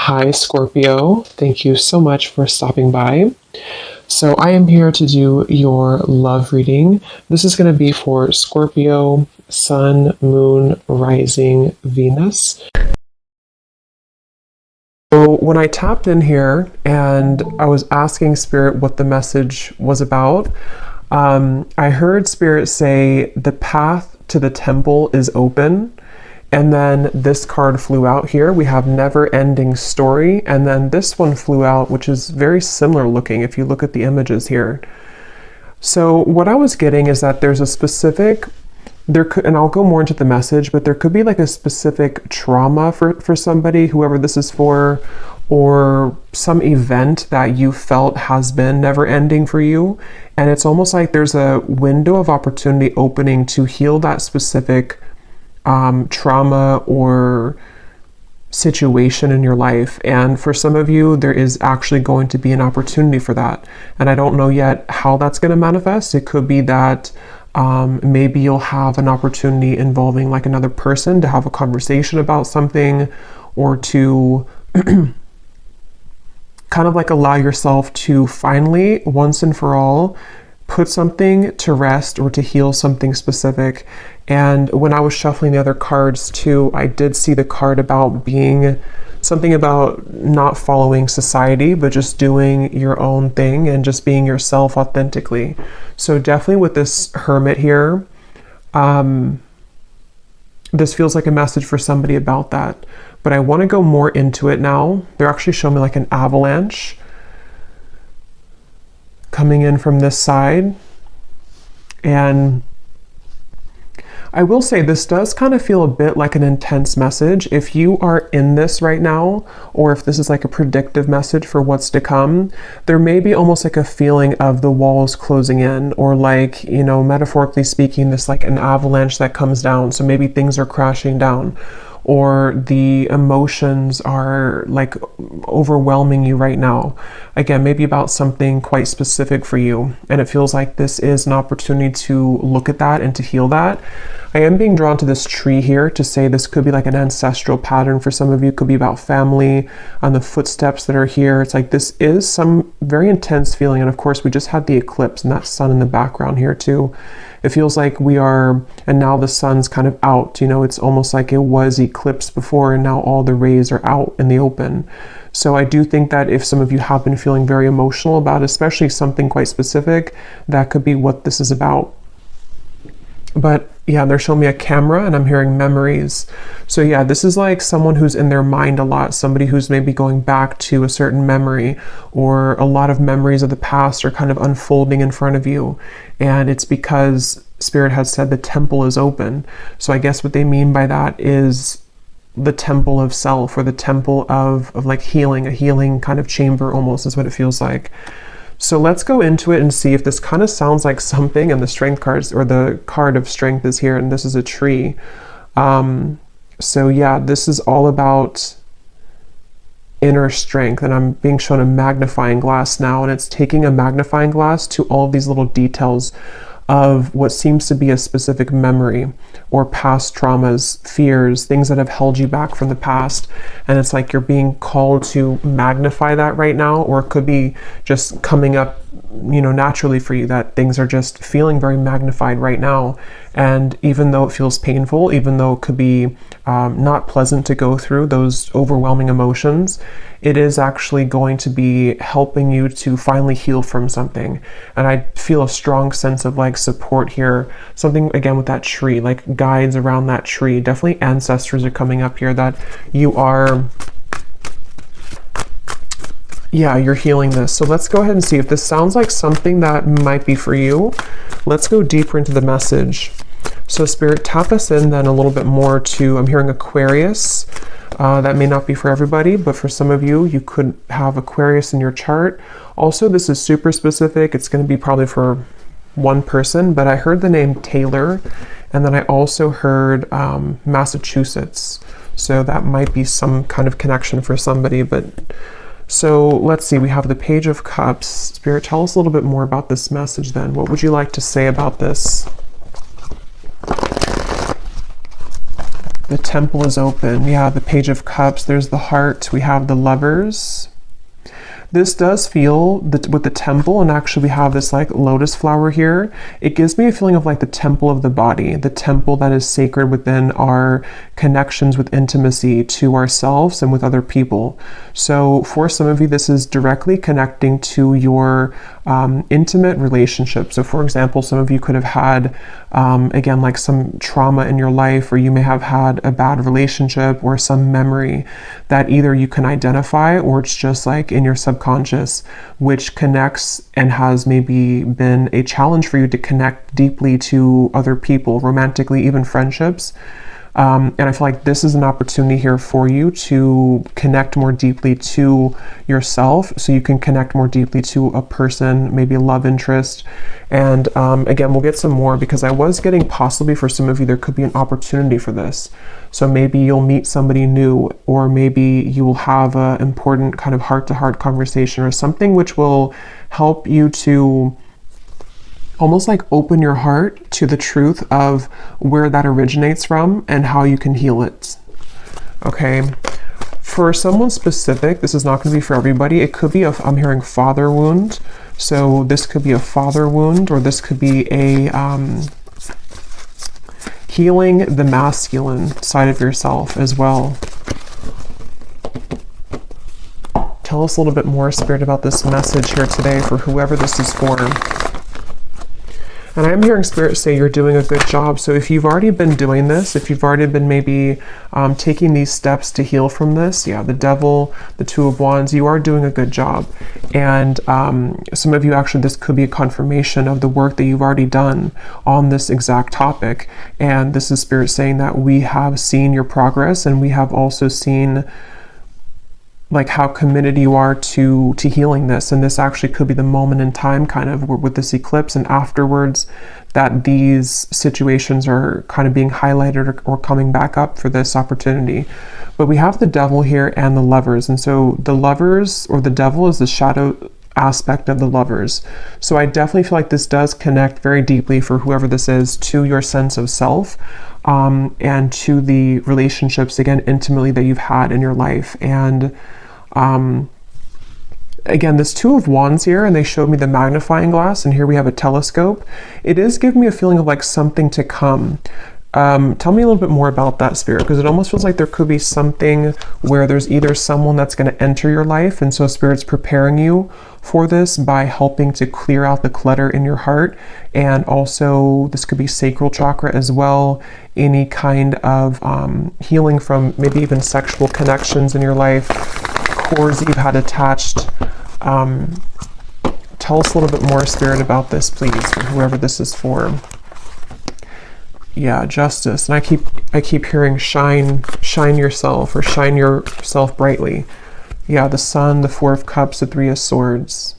Hi, Scorpio. Thank you so much for stopping by. So, I am here to do your love reading. This is going to be for Scorpio, Sun, Moon, Rising, Venus. So, when I tapped in here and I was asking Spirit what the message was about, I heard Spirit say, "The path to the temple is open." And then this card flew out here. We have never ending story. And then this one flew out, which is very similar looking if you look at the images here. So what I was getting is that there's a specific, and I'll go more into the message, but there could be like a specific trauma for somebody, whoever this is for, or some event that you felt has been never ending for you. And it's almost like there's a window of opportunity opening to heal that specific trauma or situation in your life. And for some of you, there is actually going to be an opportunity for that. And I don't know yet how that's going to manifest. It could be that maybe you'll have an opportunity involving like another person to have a conversation about something, or to kind of like allow yourself to finally, once and for all, put something to rest or to heal something specific. And when I was shuffling the other cards too, I did see the card about being something about not following society, but just doing your own thing and just being yourself authentically. So definitely with this Hermit here, this feels like a message for somebody about that. But I want to go more into it now. They're actually showing me like an avalanche coming in from this side. And I will say this does kind of feel a bit like an intense message. If you are in this right now, or if this is like a predictive message for what's to come, there may be almost like a feeling of the walls closing in, or like, you know, metaphorically speaking, this like an avalanche that comes down. So maybe things are crashing down, or the emotions are like overwhelming you right now. Again, maybe about something quite specific for you. And it feels like this is an opportunity to look at that and to heal that. I am being drawn to this tree here to say this could be like an ancestral pattern for some of you. It could be about family and the footsteps that are here. It's like this is some very intense feeling. And of course, we just had the eclipse and that sun in the background here too. It feels like we are, and now the sun's kind of out, you know, it's almost like it was eclipsed before and now all the rays are out in the open. So I do think that if some of you have been feeling very emotional about especially something quite specific, that could be what this is about. But yeah, they're showing me a camera and I'm hearing memories. So yeah, this is like someone who's in their mind a lot, somebody who's maybe going back to a certain memory, or a lot of memories of the past are kind of unfolding in front of you. And it's because Spirit has said the temple is open. So I guess what they mean by that is the temple of self, or the temple of like healing, a healing kind of chamber almost is what it feels like. So let's go into it and see if this kind of sounds like something. And the strength cards, or the card of strength, is here, and this is a tree. So yeah, this is all about inner strength, and I'm being shown a magnifying glass now, and it's taking a magnifying glass to all of these little details of what seems to be a specific memory or past traumas, fears, things that have held you back from the past. And it's like you're being called to magnify that right now, or it could be just coming up, you know, naturally for you, that things are just feeling very magnified right now. And even though it feels painful, even though it could be not pleasant to go through those overwhelming emotions, it is actually going to be helping you to finally heal from something. And I feel a strong sense of like support here. Something again with that tree, like guides around that tree. Definitely ancestors are coming up here, that you are, yeah, you're healing this. So let's go ahead and see if this sounds like something that might be for you. Let's go deeper into the message. So Spirit, tap us in then a little bit more to, I'm hearing Aquarius. That may not be for everybody, but for some of you, you could have Aquarius in your chart. Also, this is super specific. It's going to be probably for one person, but I heard the name Taylor, and then I also heard Massachusetts. So that might be some kind of connection for somebody. But so let's see, we have the Page of Cups. Spirit, tell us a little bit more about this message then. What would you like to say about this? The Temple is open. Yeah, the Page of Cups. There's the Heart. We have the Lovers. This does feel, with the Temple, and actually we have this like lotus flower here, it gives me a feeling of like the temple of the body, the temple that is sacred within our connections with intimacy to ourselves and with other people. So for some of you, this is directly connecting to your intimate relationship. So for example, some of you could have had, again, like some trauma in your life, or you may have had a bad relationship or some memory that either you can identify or it's just like in your subconscious, which connects and has maybe been a challenge for you to connect deeply to other people, romantically, even friendships. And I feel like this is an opportunity here for you to connect more deeply to yourself, so you can connect more deeply to a person, maybe a love interest. And again, we'll get some more, because I was getting, possibly for some of you, there could be an opportunity for this. So maybe you'll meet somebody new, or maybe you will have an important kind of heart-to-heart conversation or something which will help you to almost like open your heart to the truth of where that originates from and how you can heal it. Okay. For someone specific, this is not going to be for everybody. It could be I'm hearing father wound. So this could be a father wound, or this could be a healing the masculine side of yourself as well. Tell us a little bit more, Spirit, about this message here today for whoever this is for. And I'm hearing Spirit say you're doing a good job. So if you've already been doing this, if you've already been maybe taking these steps to heal from this, yeah, the Devil, the Two of Wands, you are doing a good job. And some of you, actually, this could be a confirmation of the work that you've already done on this exact topic. And this is Spirit saying that we have seen your progress, and we have also seen like how committed you are to healing this. And this actually could be the moment in time, kind of with this eclipse and afterwards, that these situations are kind of being highlighted or coming back up for this opportunity. But we have the Devil here and the Lovers. And so the Lovers, or the Devil, is the shadow aspect of the Lovers. So I definitely feel like this does connect very deeply, for whoever this is, to your sense of self, and to the relationships, again, intimately, that you've had in your life. And again, this Two of Wands here, and they showed me the magnifying glass, and here we have a telescope. It is giving me a feeling of like something to come. Tell me a little bit more about that, Spirit, because it almost feels like there could be something where there's either someone that's going to enter your life, and so Spirit's preparing you for this by helping to clear out the clutter in your heart. And also this could be sacral chakra as well, any kind of healing from maybe even sexual connections in your life, cords that you've had attached. Tell us a little bit more, Spirit, about this, please, for whoever this is for. Yeah, Justice. And I keep hearing shine yourself, or shine yourself brightly. Yeah, the Sun, the Four of Cups, the Three of Swords.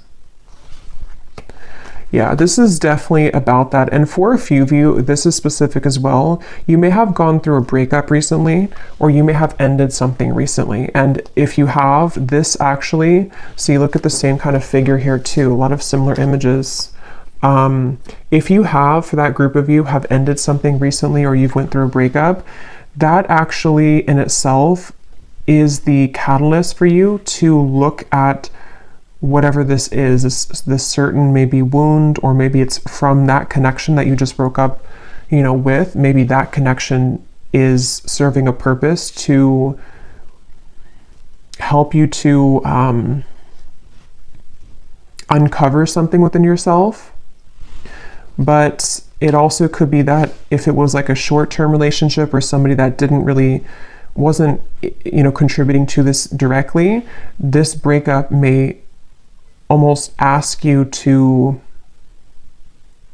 Yeah, this is definitely about that. And for a few of you, this is specific as well. You may have gone through a breakup recently, or you may have ended something recently. And if you have, this actually, so you look at the same kind of figure here too, a lot of similar images. If you have, for that group of you, have ended something recently, or you've went through a breakup, that actually in itself is the catalyst for you to look at whatever this is, this certain maybe wound, or maybe it's from that connection that you just broke up, with. Maybe that connection is serving a purpose to help you to uncover something within yourself. But it also could be that if it was like a short-term relationship, or somebody that wasn't contributing to this directly, this breakup may almost ask you to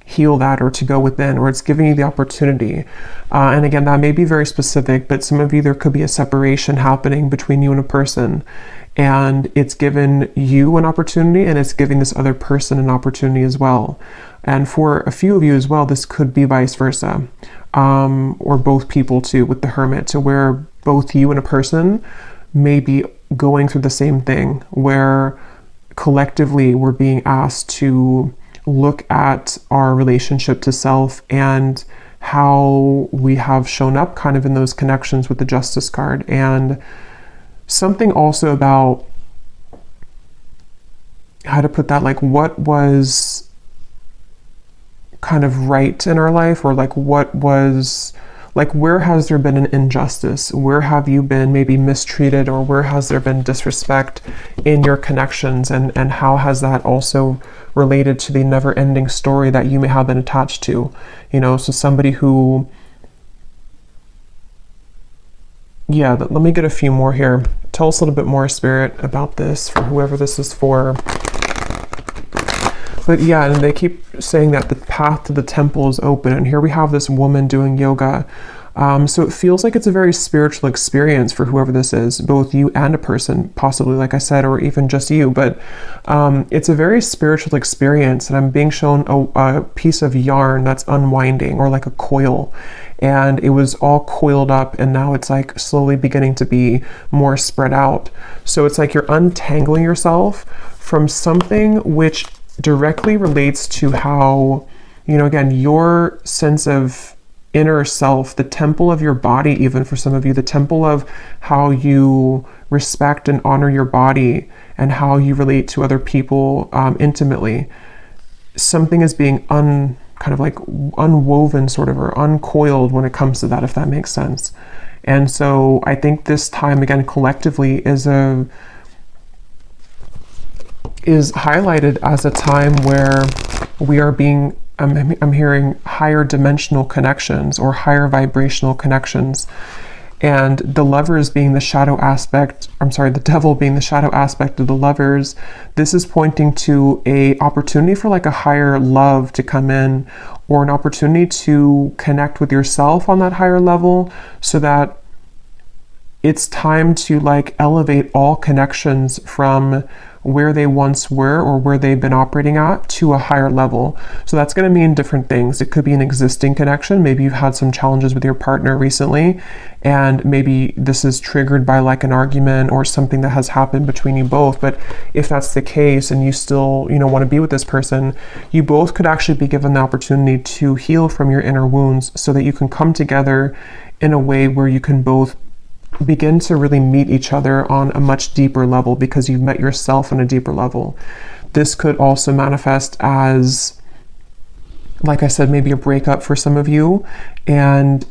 heal that, or to go within, or it's giving you the opportunity. And again, that may be very specific, but some of you, there could be a separation happening between you and a person, and it's given you an opportunity, and it's giving this other person an opportunity as well. And for a few of you as well, this could be vice versa, or both people too, with the Hermit, to where both you and a person may be going through the same thing, where collectively we're being asked to look at our relationship to self and how we have shown up kind of in those connections with the Justice card. And something also about how to put that, like what was kind of right in our life, or like what was, like where has there been an injustice? Where have you been maybe mistreated, or where has there been disrespect in your connections? And how has that also related to the never-ending story that you may have been attached to? You know, so somebody who, yeah, let me get a few more here. Tell us a little bit more, Spirit, about this for whoever this is for. But yeah, and they keep saying that the path to the temple is open. And here we have this woman doing yoga. So it feels like it's a very spiritual experience for whoever this is, both you and a person, possibly, like I said, or even just you. But it's a very spiritual experience. And I'm being shown a piece of yarn that's unwinding, or like a coil. And it was all coiled up, and now it's like slowly beginning to be more spread out. So it's like you're untangling yourself from something which directly relates to how, you know, again, your sense of inner self, the temple of your body, even for some of you, the temple of how you respect and honor your body and how you relate to other people intimately. Something is being kind of like unwoven sort of, or uncoiled when it comes to that, if that makes sense. And so I think this time, again, collectively is highlighted as a time where we are being, I'm hearing higher dimensional connections, or higher vibrational connections. And the Lovers being the shadow aspect, the Devil being the shadow aspect of the Lovers, this is pointing to a opportunity for like a higher love to come in, or an opportunity to connect with yourself on that higher level, so that it's time to like elevate all connections from where they once were, or where they've been operating at, to a higher level. So that's going to mean different things. It could be an existing connection. Maybe you've had some challenges with your partner recently, and maybe this is triggered by like an argument or something that has happened between you both. But if that's the case, and you still, you know, want to be with this person, you both could actually be given the opportunity to heal from your inner wounds, so that you can come together in a way where you can both begin to really meet each other on a much deeper level, because you've met yourself on a deeper level. This could also manifest as, like I said, maybe a breakup for some of you, and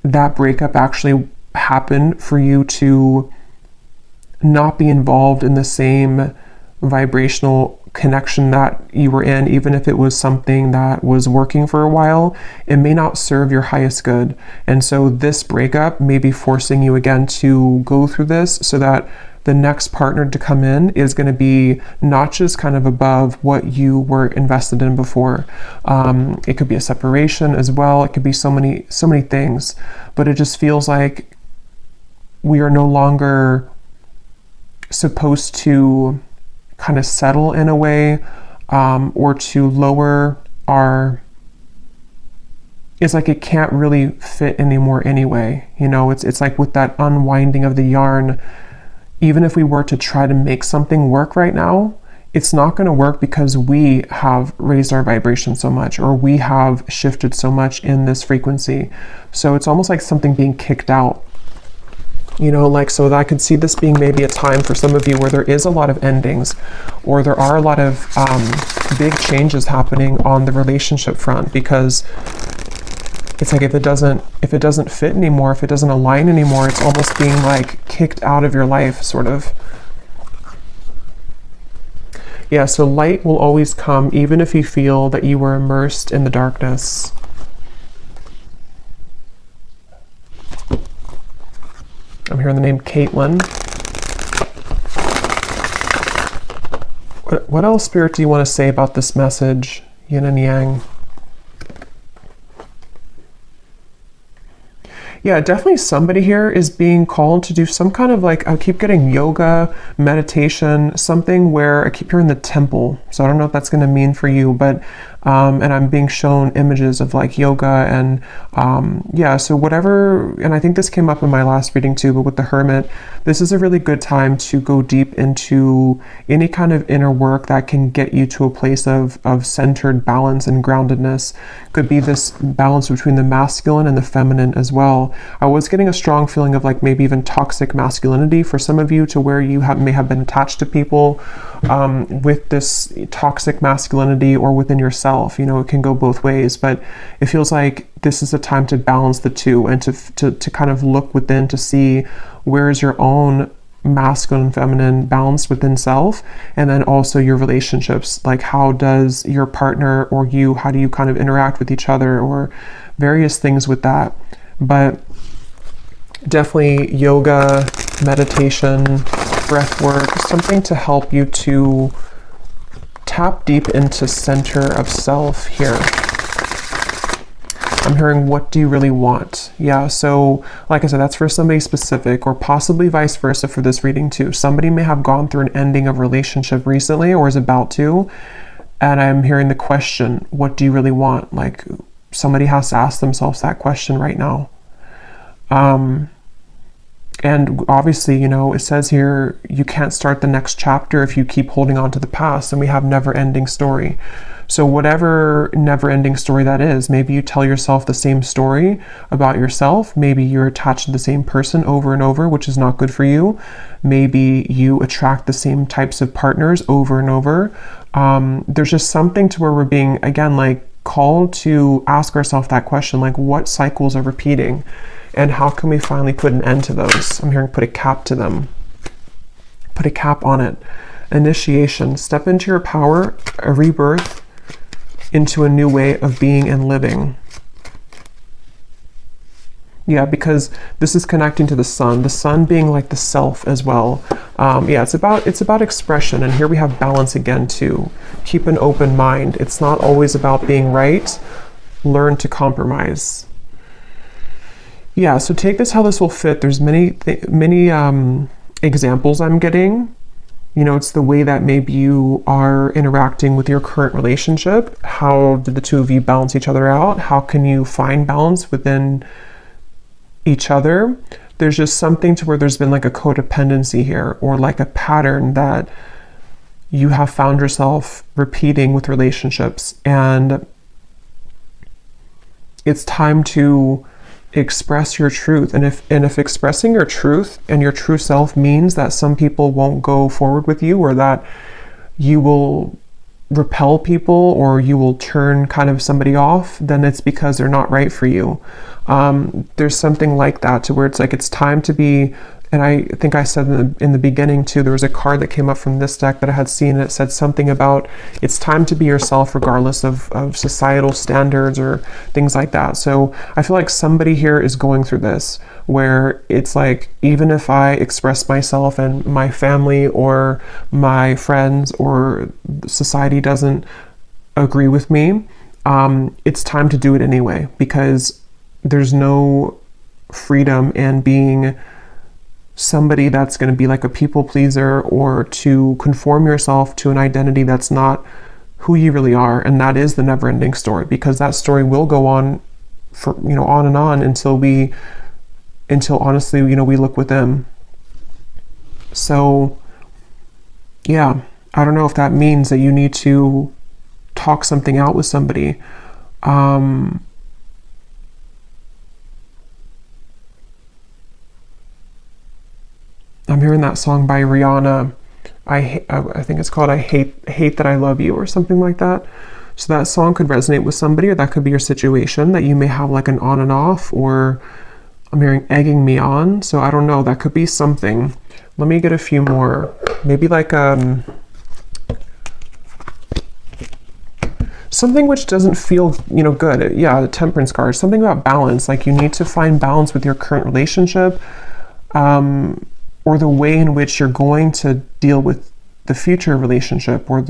that breakup actually happened for you to not be involved in the same vibrational connection that you were in. Even if it was something that was working for a while, it may not serve your highest good. And so this breakup may be forcing you again to go through this, so that the next partner to come in is going to be not just kind of above what you were invested in before. It could be a separation as well. It could be so many things, but it just feels like we are no longer supposed to kind of settle in a way, or to lower our, it's like it can't really fit anymore anyway. You know, it's like with that unwinding of the yarn, even if we were to try to make something work right now, it's not going to work, because we have raised our vibration so much, or we have shifted so much in this frequency. So it's almost like something being kicked out. You know, like, so that I could see this being maybe a time for some of you where there is a lot of endings, or there are a lot of big changes happening on the relationship front, because it's like if it doesn't fit anymore, if it doesn't align anymore, it's almost being like kicked out of your life, sort of. Yeah, so light will always come, even if you feel that you were immersed in the darkness. I'm hearing the name Caitlin. What else, Spirit, do you want to say about this message, yin and yang? Yeah, definitely somebody here is being called to do some kind of like, I keep getting yoga, meditation, something where I keep hearing the temple. So I don't know what that's going to mean for you, but And I'm being shown images of like yoga and yeah, so whatever. And I think this came up in my last reading too, but with the Hermit, this is a really good time to go deep into any kind of inner work that can get you to a place of centered balance and groundedness. Could be this balance between the masculine and the feminine as well. I was getting a strong feeling of like maybe even toxic masculinity for some of you, to where you may have been attached to people with this toxic masculinity, or within yourself. You know, it can go both ways, but it feels like this is a time to balance the two, and to kind of look within to see where is your own masculine and feminine balance within self, and then also your relationships, like how does your partner or you, how do you kind of interact with each other, or various things with that. But definitely yoga, meditation, breath work, something to help you to tap deep into center of self here. I'm hearing, what do you really want? Yeah, so like I said, that's for somebody specific, or possibly vice versa for this reading too. Somebody may have gone through an ending of relationship recently, or is about to, and I'm hearing the question, what do you really want? Like somebody has to ask themselves that question right now. And obviously, you know, it says here, you can't start the next chapter if you keep holding on to the past, and we have never-ending story. So whatever never-ending story that is, maybe you tell yourself the same story about yourself. Maybe you're attached to the same person over and over, which is not good for you. Maybe you attract the same types of partners over and over. There's just something to where we're being, again, like called to ask ourselves that question, like what cycles are repeating, and how can we finally put an end to those? I'm hearing put a cap to them. Put a cap on it. Initiation. Step into your power, a rebirth into a new way of being and living. Yeah, because this is connecting to the sun being like the self as well. Yeah, it's about expression, and here we have balance again too. Keep an open mind. It's not always about being right. Learn to compromise. Yeah, so take this how this will fit. There's many examples I'm getting. You know, it's the way that maybe you are interacting with your current relationship. How did the two of you balance each other out? How can you find balance within each other? There's just something to where there's been like a codependency here, or like a pattern that you have found yourself repeating with relationships. And it's time to express your truth. And if expressing your truth and your true self means that some people won't go forward with you, or that you will repel people, or you will turn kind of somebody off, then it's because they're not right for you. There's something like that, to where it's like it's time to be. And I think I said in the beginning too, there was a card that came up from this deck that I had seen, and it said something about it's time to be yourself regardless of societal standards or things like that. So I feel like somebody here is going through this, where it's like, even if I express myself and my family or my friends or society doesn't agree with me, it's time to do it anyway, because there's no freedom in being somebody that's going to be like a people pleaser, or to conform yourself to an identity that's not who you really are. And that is the never-ending story, because that story will go on for, you know, on and on until honestly, you know, we look within. So yeah, I don't know if that means that you need to talk something out with somebody. I'm hearing that song by Rihanna. I think it's called I Hate That I Love You, or something like that. So that song could resonate with somebody, or that could be your situation, that you may have like an on and off, or I'm hearing egging me on. So I don't know, that could be something. Let me get a few more. Maybe like something which doesn't feel, you know, good. Yeah, the Temperance card. Something about balance. Like you need to find balance with your current relationship. Or the way in which you're going to deal with the future relationship, or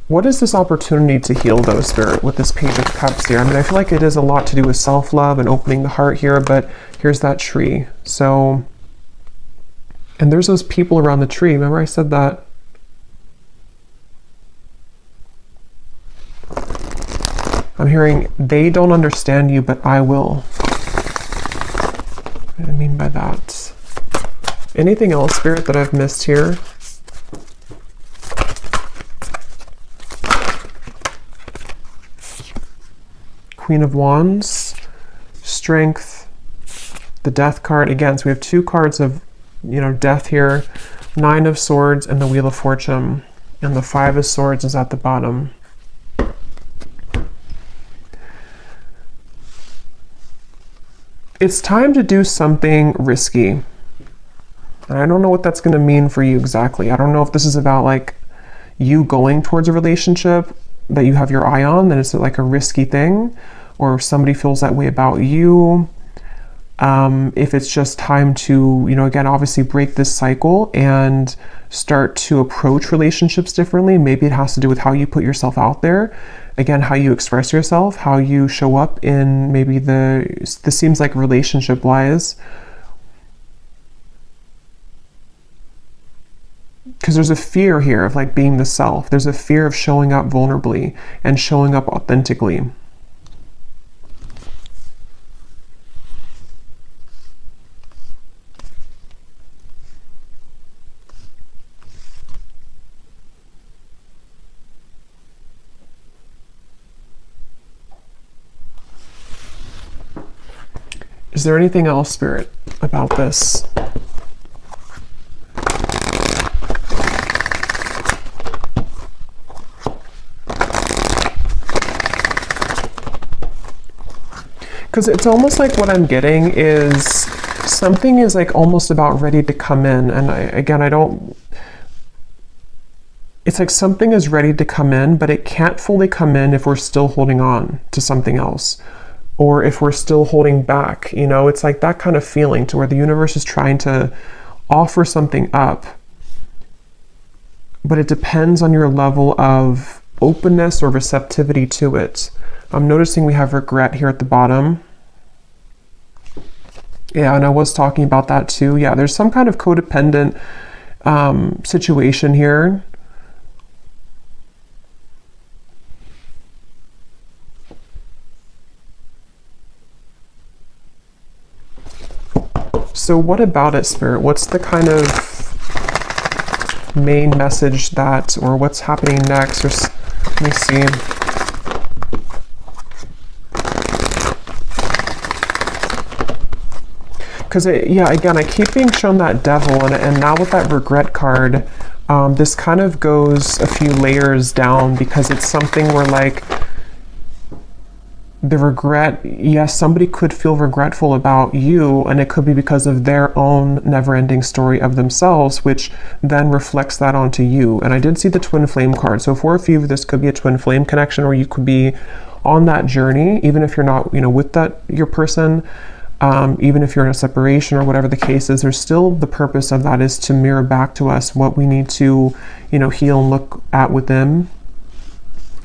what is this opportunity to heal though, Spirit, with this Page of Cups here? I mean, I feel like it is a lot to do with self-love and opening the heart here, but here's that tree. So, and there's those people around the tree. Remember I said that? I'm hearing they don't understand you, but I will. What do I mean by that? Anything else, Spirit, that I've missed here? Queen of Wands, Strength, the Death card. Again, so we have two cards of, death here. Nine of Swords and the Wheel of Fortune. And the Five of Swords is at the bottom. It's time to do something risky. And I don't know what that's going to mean for you exactly. I don't know if this is about like you going towards a relationship that you have your eye on, then it's like a risky thing, or if somebody feels that way about you. If it's just time to, again, obviously break this cycle and start to approach relationships differently. Maybe it has to do with how you put yourself out there. Again, how you express yourself, how you show up in maybe this seems like relationship wise. Because there's a fear here of like being the self. There's a fear of showing up vulnerably and showing up authentically. Is there anything else, Spirit, about this? Because it's almost like what I'm getting is something is like almost about ready to come in. And it's like something is ready to come in, but it can't fully come in if we're still holding on to something else. Or if we're still holding back, it's like that kind of feeling to where the universe is trying to offer something up. But it depends on your level of openness or receptivity to it. I'm noticing we have regret here at the bottom. Yeah, and I was talking about that too. Yeah, there's some kind of codependent situation here. So what about it, Spirit? What's the kind of main message or what's happening next? Let me see. Because, again, I keep being shown that Devil, and now with that regret card, this kind of goes a few layers down, because it's something where, like, the regret, yes, somebody could feel regretful about you, and it could be because of their own never-ending story of themselves, which then reflects that onto you. And I did see the twin flame card. So for a few, this could be a twin flame connection, or you could be on that journey, even if you're not, with your person, even if you're in a separation or whatever the case is. There's still the purpose of that is to mirror back to us what we need to, heal and look at within.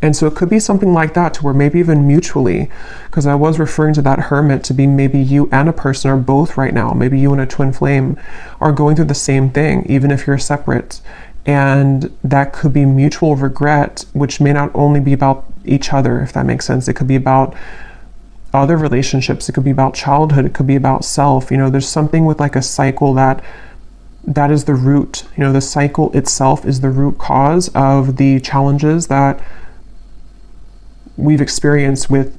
And so it could be something like that, to where maybe even mutually, because I was referring to that Hermit to be maybe you and a person are both right now. Maybe you and a twin flame are going through the same thing, even if you're separate. And that could be mutual regret, which may not only be about each other, if that makes sense. It could be about other relationships. It could be about childhood. It could be about self. There's something with like a cycle that is the root. The cycle itself is the root cause of the challenges that we've experienced with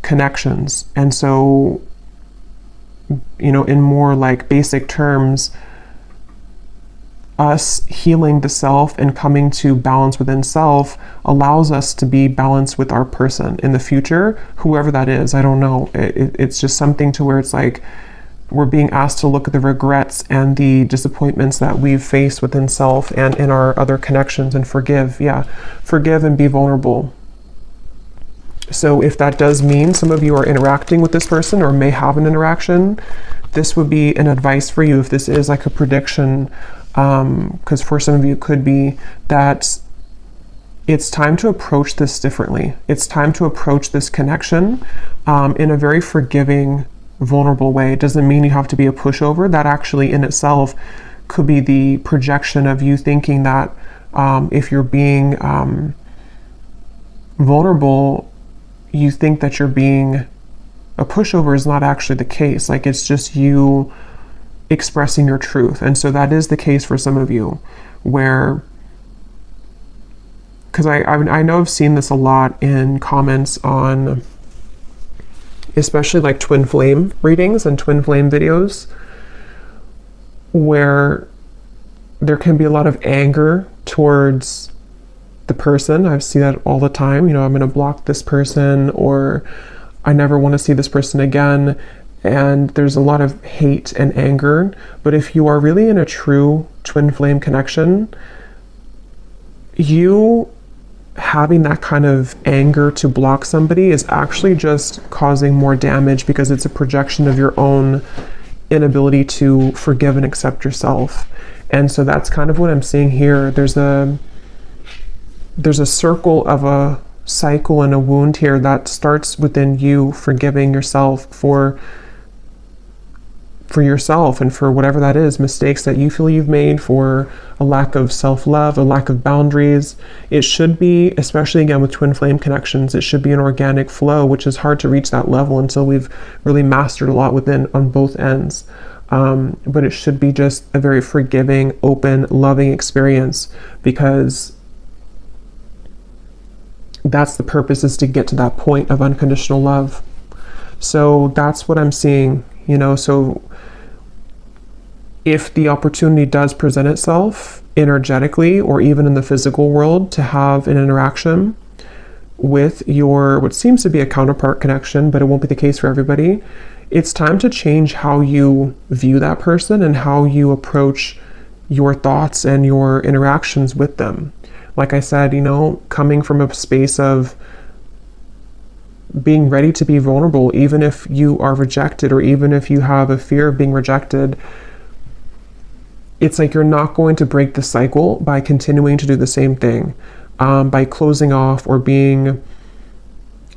connections. And so, in more like basic terms, us healing the self and coming to balance within self allows us to be balanced with our person in the future, whoever that is. I don't know. It's just something to where it's like we're being asked to look at the regrets and the disappointments that we've faced within self and in our other connections, and forgive. Yeah, forgive and be vulnerable. So if that does mean some of you are interacting with this person or may have an interaction, this would be an advice for you. If this is like a prediction, because for some of you it could be that it's time to approach this differently. It's time to approach this connection in a very forgiving, vulnerable way. It doesn't mean you have to be a pushover. That actually in itself could be the projection of you thinking that if you're being vulnerable, you think that you're being a pushover is not actually the case. Like, it's just you expressing your truth. And so that is the case for some of you, where, because I know I've seen this a lot in comments on, especially like twin flame readings and twin flame videos, where there can be a lot of anger towards the person. I've seen that all the time. You know, I'm going to block this person, or I never want to see this person again. And there's a lot of hate and anger. But if you are really in a true twin flame connection, you having that kind of anger to block somebody is actually just causing more damage, because it's a projection of your own inability to forgive and accept yourself. And so that's kind of what I'm seeing here. There's a circle of a cycle and a wound here that starts within you forgiving yourself for yourself and for whatever that is, mistakes that you feel you've made, for a lack of self-love, a lack of boundaries. It should be, especially again with twin flame connections, it should be an organic flow, which is hard to reach that level until we've really mastered a lot within on both ends. But it should be just a very forgiving, open, loving experience, because that's the purpose, is to get to that point of unconditional love. So that's what I'm seeing, you know. So if the opportunity does present itself energetically or even in the physical world to have an interaction with your, what seems to be a counterpart connection, but it won't be the case for everybody, it's time to change how you view that person and how you approach your thoughts and your interactions with them. Like I said, you know, coming from a space of being ready to be vulnerable, even if you are rejected, or even if you have a fear of being rejected. It's like you're not going to break the cycle by continuing to do the same thing, by closing off or being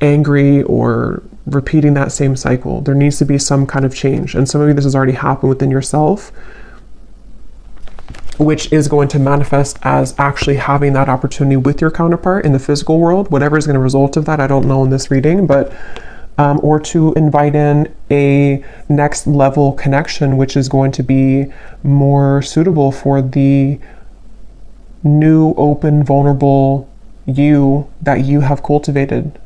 angry or repeating that same cycle. There needs to be some kind of change. And some of you, this has already happened within yourself, which is going to manifest as actually having that opportunity with your counterpart in the physical world. Whatever is going to result of that, I don't know in this reading, but or to invite in a next level connection, which is going to be more suitable for the new, open, vulnerable you that you have cultivated.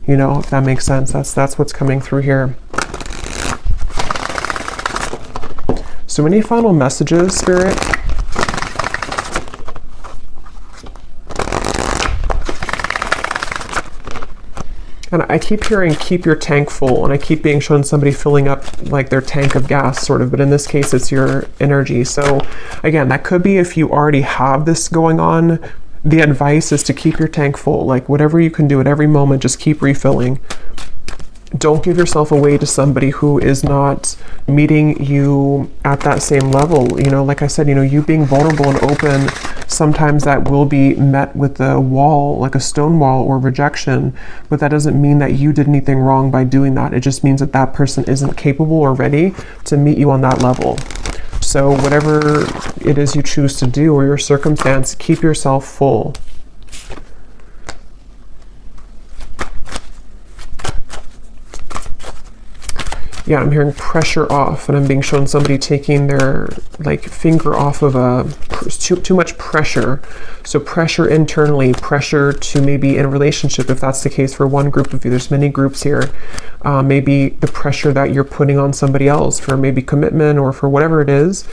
You know, if that makes sense. That's what's coming through here. So any final messages, Spirit? And I keep hearing, keep your tank full, and I keep being shown somebody filling up like their tank of gas, sort of, but in this case, it's your energy. So again, that could be if you already have this going on, the advice is to keep your tank full, like whatever you can do at every moment, just keep refilling. Don't give yourself away to somebody who is not meeting you at that same level. You know, like I said, you know, you being vulnerable and open, sometimes that will be met with a wall, like a stone wall or rejection, but that doesn't mean that you did anything wrong by doing that. It just means that that person isn't capable or ready to meet you on that level. So whatever it is you choose to do or your circumstance, keep yourself full. Yeah, I'm hearing pressure off, and I'm being shown somebody taking their like finger off of too much pressure. So pressure internally, pressure to maybe in a relationship, if that's the case for one group of you. There's many groups here. Maybe the pressure that you're putting on somebody else for maybe commitment or for whatever it is.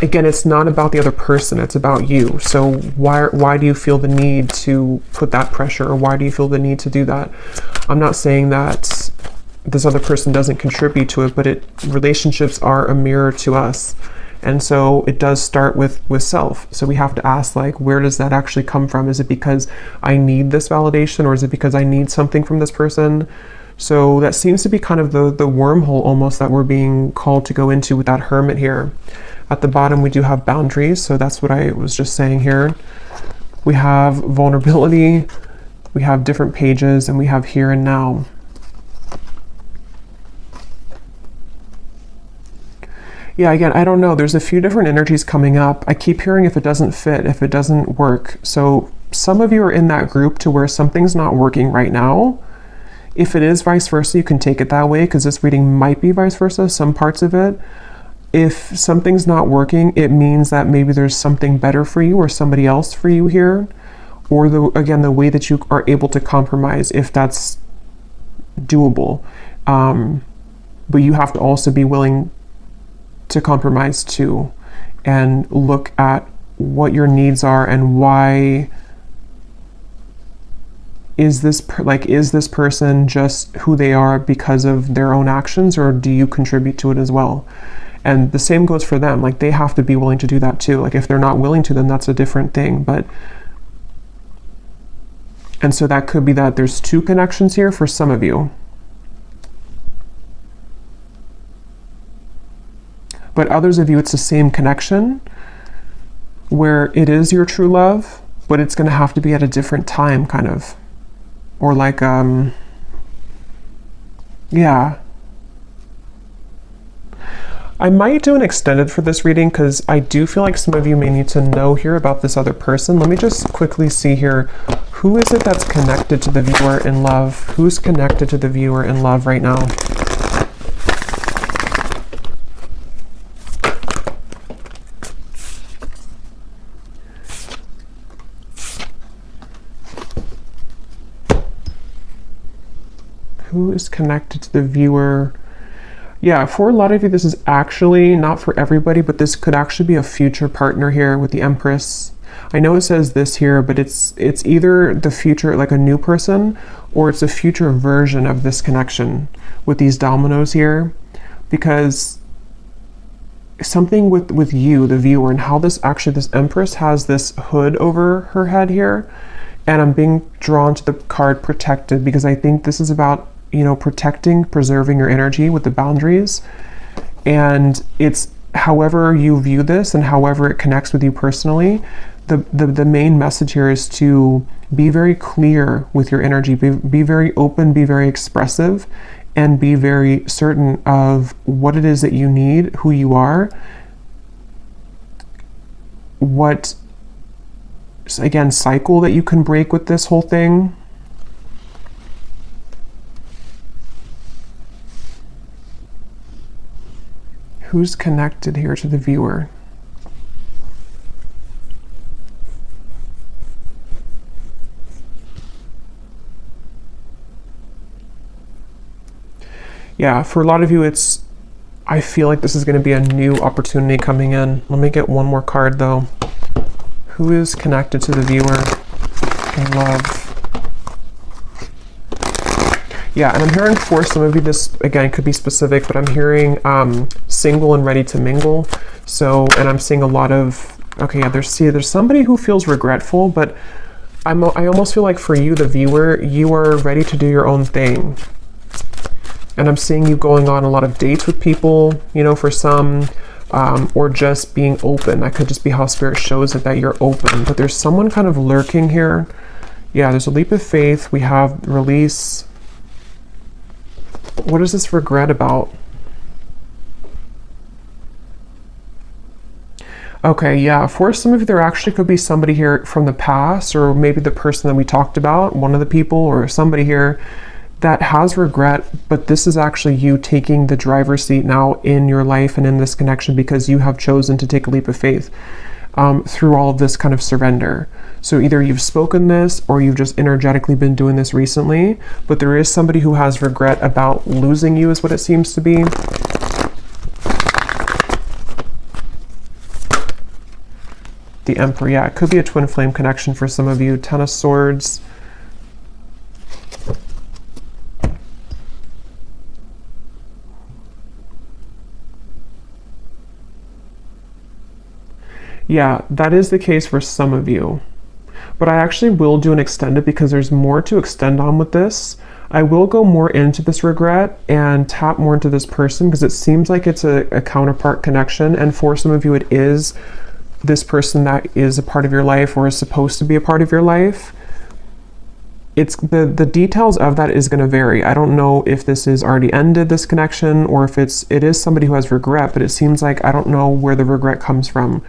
Again, it's not about the other person, it's about you. So why do you feel the need to put that pressure, or why do you feel the need to do that? I'm not saying that this other person doesn't contribute to it, but relationships are a mirror to us. And so it does start with self. So we have to ask, like, where does that actually come from? Is it because I need this validation, or is it because I need something from this person? So that seems to be kind of the wormhole almost that we're being called to go into with that hermit here. At the bottom, we do have boundaries. So that's what I was just saying here. We have vulnerability, we have different pages, and we have here and now. Yeah, again, I don't know. There's a few different energies coming up. I keep hearing if it doesn't fit, if it doesn't work. So some of you are in that group to where something's not working right now. If it is vice versa, you can take it that way, because this reading might be vice versa, some parts of it. If something's not working, it means that maybe there's something better for you or somebody else for you here. Or the way that you are able to compromise, if that's doable. But you have to also be willing to compromise too, and look at what your needs are and why is this person just who they are because of their own actions, or do you contribute to it as well? And the same goes for them. Like, they have to be willing to do that too. Like, if they're not willing to, then that's a different thing. And so that could be that there's two connections here for some of you. But others of you, it's the same connection where it is your true love, but it's going to have to be at a different time, kind of. Or like, yeah. I might do an extended for this reading, because I do feel like some of you may need to know here about this other person. Let me just quickly see here. Who is it that's connected to the viewer in love? Who's connected to the viewer in love right now? Who is connected to the viewer? Yeah, for a lot of you, this is actually not for everybody, but this could actually be a future partner here with the Empress. I know it says this here, but it's either the future, like a new person, or it's a future version of this connection with these dominoes here, because something with you, the viewer, and how this Empress has this hood over her head here, and I'm being drawn to the card protected, because I think this is about, protecting, preserving your energy with the boundaries. And it's however you view this and however it connects with you personally, the main message here is to be very clear with your energy, be very open, be very expressive, and be very certain of what it is that you need, who you are, what, again, cycle that you can break with this whole thing. Who's connected here to the viewer? Yeah, for a lot of you, I feel like this is going to be a new opportunity coming in. Let me get one more card though. Who is connected to the viewer in love? Yeah, and I'm hearing for some of you, this again could be specific, but I'm hearing single and ready to mingle. So, and I'm seeing a lot of, okay, yeah, there's somebody who feels regretful, but I almost feel like for you, the viewer, you are ready to do your own thing. And I'm seeing you going on a lot of dates with people, for some, or just being open. That could just be how Spirit shows it, that you're open. But there's someone kind of lurking here. Yeah, there's a leap of faith. We have release. What is this regret about? Okay, yeah, for some of you, there actually could be somebody here from the past, or maybe the person that we talked about, one of the people, or somebody here that has regret, but this is actually you taking the driver's seat now in your life and in this connection, because you have chosen to take a leap of faith through all of this kind of surrender. So either you've spoken this, or you've just energetically been doing this recently, but there is somebody who has regret about losing you, is what it seems to be. The Emperor, yeah, it could be a twin flame connection for some of you. Ten of Swords. Yeah, that is the case for some of you. But I actually will do an extended, because there's more to extend on with this. I will go more into this regret and tap more into this person, because it seems like it's a counterpart connection. And for some of you, it is this person that is a part of your life, or is supposed to be a part of your life. it's the details of that is going to vary. I don't know if this is already ended, this connection, or if it is somebody who has regret, but it seems like I don't know where the regret comes from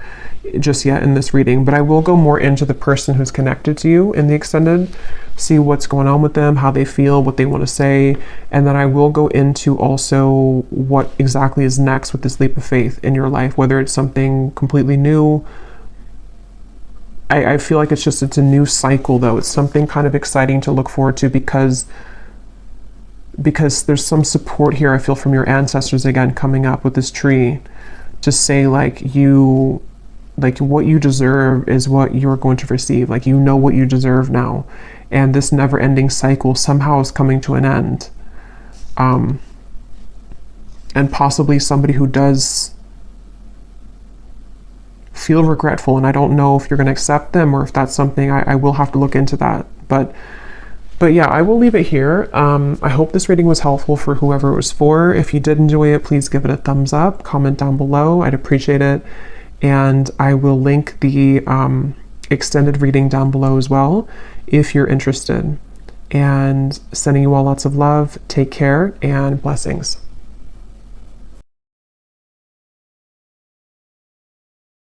just yet in this reading. But I will go more into the person who's connected to you in the extended, see what's going on with them, how they feel, what they want to say, and then I will go into also what exactly is next with this leap of faith in your life, whether it's something completely new. I feel like it's a new cycle though. It's something kind of exciting to look forward to because there's some support here I feel from your ancestors again coming up with this tree to say like what you deserve is what you're going to receive. Like, you know what you deserve now. And this never-ending cycle somehow is coming to an end. And possibly somebody who does feel regretful, and I don't know if you're going to accept them or if that's something I will have to look into that. But yeah, I will leave it here. I hope this reading was helpful for whoever it was for. If you did enjoy it, please give it a thumbs up, comment down below. I'd appreciate it. And I will link the extended reading down below as well if you're interested. And sending you all lots of love. Take care and blessings.